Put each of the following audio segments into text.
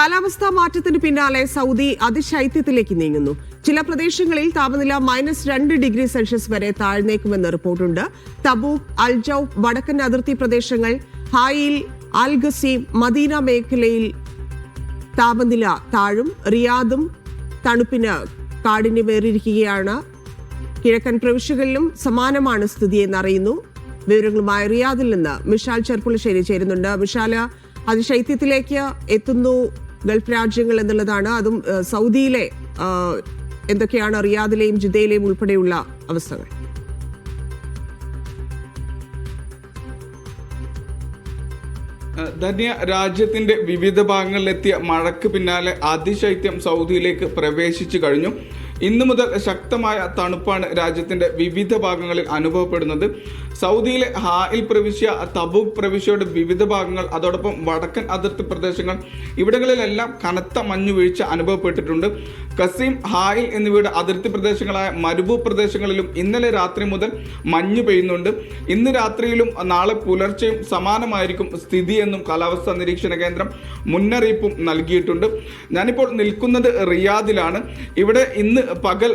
കാലാവസ്ഥാ മാറ്റത്തിന് പിന്നാലെ സൗദി അതിശൈത്യത്തിലേക്ക് നീങ്ങുന്നു. ചില പ്രദേശങ്ങളിൽ താപനില -2 ഡിഗ്രി സെൽഷ്യസ് വരെ താഴ്ന്നേക്കുമെന്ന് റിപ്പോർട്ടുണ്ട്. തബൂക്ക്, അൽജൌഫ്, വടക്കൻ അതിർത്തി പ്രദേശങ്ങൾ, ഹായിൽ, അൽ ഗസീം, മദീന മേഖലയിൽ താപനില താഴും. റിയാദും തണുപ്പിന് കാഠിന്യമേറിയിരിക്കുകയാണ്. കിഴക്കൻ പ്രവിശ്യകളിലും സമാനമാണ് സ്ഥിതിയെന്നറിയുന്നു. വിവരങ്ങളുമായി റിയാദിൽ നിന്ന് മിഷാൽ ചെർപ്പുളശ്ശേരി ചേരുന്നുണ്ട്. മിഷാല, അതിശൈത്യത്തിലേക്ക് എത്തുന്നു ഗൾഫ് രാജ്യങ്ങൾ എന്നുള്ളതാണ്. അതും സൗദിയിലെ എന്തൊക്കെയാണ് റിയാദിലെയും ജിദ്ദയിലെയും ഉൾപ്പെടെയുള്ള അവസ്ഥകൾ? ധന്യ, രാജ്യത്തിന്റെ വിവിധ ഭാഗങ്ങളിലെത്തിയ മഴയ്ക്ക് പിന്നാലെ അതിശൈത്യം സൗദിയിലേക്ക് പ്രവേശിച്ചു കഴിഞ്ഞു. ഇന്നു മുതൽ ശക്തമായ തണുപ്പാണ് രാജ്യത്തിന്റെ വിവിധ ഭാഗങ്ങളിൽ അനുഭവപ്പെടുന്നത്. സൗദിയിലെ ഹായിൽ പ്രവിശ്യ, തബൂക്ക് പ്രവിശ്യയുടെ വിവിധ ഭാഗങ്ങൾ, അതോടൊപ്പം വടക്കൻ അതിർത്തി പ്രദേശങ്ങൾ, ഇവിടങ്ങളിലെല്ലാം കനത്ത മഞ്ഞുവീഴ്ച അനുഭവപ്പെട്ടിട്ടുണ്ട്. ഖസീം, ഹായിൽ എന്നിവയുടെ അതിർത്തി പ്രദേശങ്ങളായ മരുഭൂ പ്രദേശങ്ങളിലും ഇന്നലെ രാത്രി മുതൽ മഞ്ഞ് പെയ്യുന്നുണ്ട്. ഇന്ന് രാത്രിയിലും നാളെ പുലർച്ചെയും സമാനമായിരിക്കും സ്ഥിതിയെന്നും കാലാവസ്ഥാ നിരീക്ഷണ കേന്ദ്രം മുന്നറിയിപ്പും നൽകിയിട്ടുണ്ട്. ഞാനിപ്പോൾ നിൽക്കുന്നത് റിയാദിലാണ്. ഇവിടെ ഇന്ന് പകൽ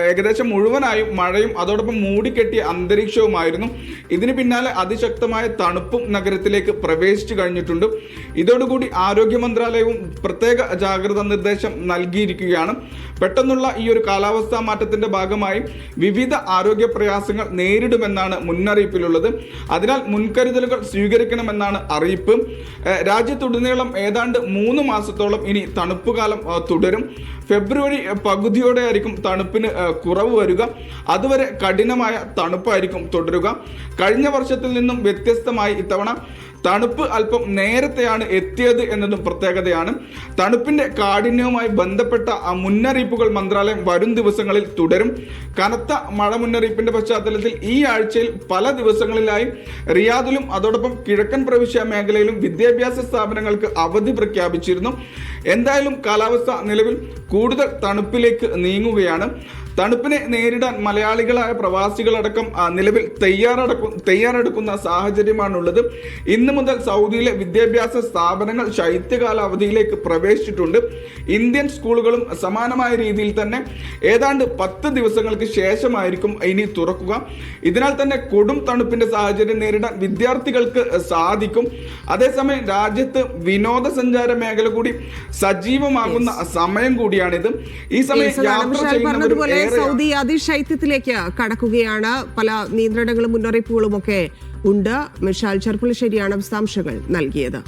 ഏകദേശം മുഴുവനായും മഴയും അതോടൊപ്പം മൂടിക്കെട്ടിയ അന്തരീക്ഷവുമായിരുന്നു. ഇതിന് പിന്നാലെ അതിശക്തമായ തണുപ്പും നഗരത്തിലേക്ക് പ്രവേശിച്ചു കഴിഞ്ഞിട്ടുണ്ട്. ഇതോടുകൂടി ആരോഗ്യ മന്ത്രാലയവും പ്രത്യേക ജാഗ്രതാ നിർദ്ദേശം നൽകിയിരിക്കുകയാണ്. പെട്ടെന്നുള്ള ഈ ഒരു കാലാവസ്ഥാ മാറ്റത്തിന്റെ ഭാഗമായി വിവിധ ആരോഗ്യ പ്രയാസങ്ങൾ നേരിടുമെന്നാണ് മുന്നറിയിപ്പിലുള്ളത്. അതിനാൽ മുൻകരുതലുകൾ സ്വീകരിക്കണമെന്നാണ് അറിയിപ്പ്. രാജ്യത്തുടനീളം ഏതാണ്ട് 3 മാസത്തോളം ഇനി തണുപ്പ് കാലം തുടരും. ഫെബ്രുവരി പകുതിയോടെ ആയിരിക്കും തണുപ്പിന് കുറവ് വരിക. അതുവരെ കഠിനമായ തണുപ്പായിരിക്കും തുടരുക. കഴിഞ്ഞ വർഷത്തിൽ നിന്നും വ്യത്യസ്തമായി ഇത്തവണ തണുപ്പ് അല്പം നേരത്തെയാണ് എത്തിയത് എന്നതും പ്രത്യേകതയാണ്. തണുപ്പിന്റെ കാഠിന്യവുമായി ബന്ധപ്പെട്ട മുന്നറിയിപ്പുകൾ മന്ത്രാലയം വരും ദിവസങ്ങളിൽ തുടരും. കനത്ത മഴ മുന്നറിയിപ്പിന്റെ പശ്ചാത്തലത്തിൽ ഈ ആഴ്ചയിൽ പല ദിവസങ്ങളിലായി റിയാദിലും അതോടൊപ്പം കിഴക്കൻ പ്രവിശ്യ മേഖലയിലും വിദ്യാഭ്യാസ സ്ഥാപനങ്ങൾക്ക് അവധി പ്രഖ്യാപിച്ചിരുന്നു. എന്തായാലും കാലാവസ്ഥ നിലവിൽ കൂടുതൽ തണുപ്പിലേക്ക് നീങ്ങുകയാണ്. തണുപ്പിനെ നേരിടാൻ മലയാളികളായ പ്രവാസികളടക്കം നിലവിൽ തയ്യാറെടുക്കുന്ന സാഹചര്യമാണുള്ളത്. ഇന്ന് മുതൽ സൗദിയിലെ വിദ്യാഭ്യാസ സ്ഥാപനങ്ങൾ ശൈത്യകാല അവധിയിലേക്ക് പ്രവേശിച്ചിട്ടുണ്ട്. ഇന്ത്യൻ സ്കൂളുകളും സമാനമായ രീതിയിൽ തന്നെ ഏതാണ്ട് 10 ദിവസങ്ങൾക്ക് ശേഷമായിരിക്കും ഇനി തുറക്കുക. ഇതിനാൽ തന്നെ കൊടും തണുപ്പിന്റെ സാഹചര്യം നേരിടാൻ വിദ്യാർത്ഥികൾക്ക് സാധിക്കും. അതേസമയം രാജ്യത്ത് വിനോദസഞ്ചാര മേഖല കൂടി സജീവമാകുന്ന സമയം കൂടിയാണിത്. ഈ സമയം യാത്ര ചെയ്യുന്നവർ സൗദി അതിശൈത്യത്തിലേക്ക് കടക്കുകയാണ്. പല നിയന്ത്രണങ്ങളും മുന്നറിയിപ്പുകളും ഒക്കെ ഉണ്ട്. മിഷാൽ ചെർപ്പുളശ്ശേരിയാണ് വിശദാംശങ്ങൾ നൽകിയത്.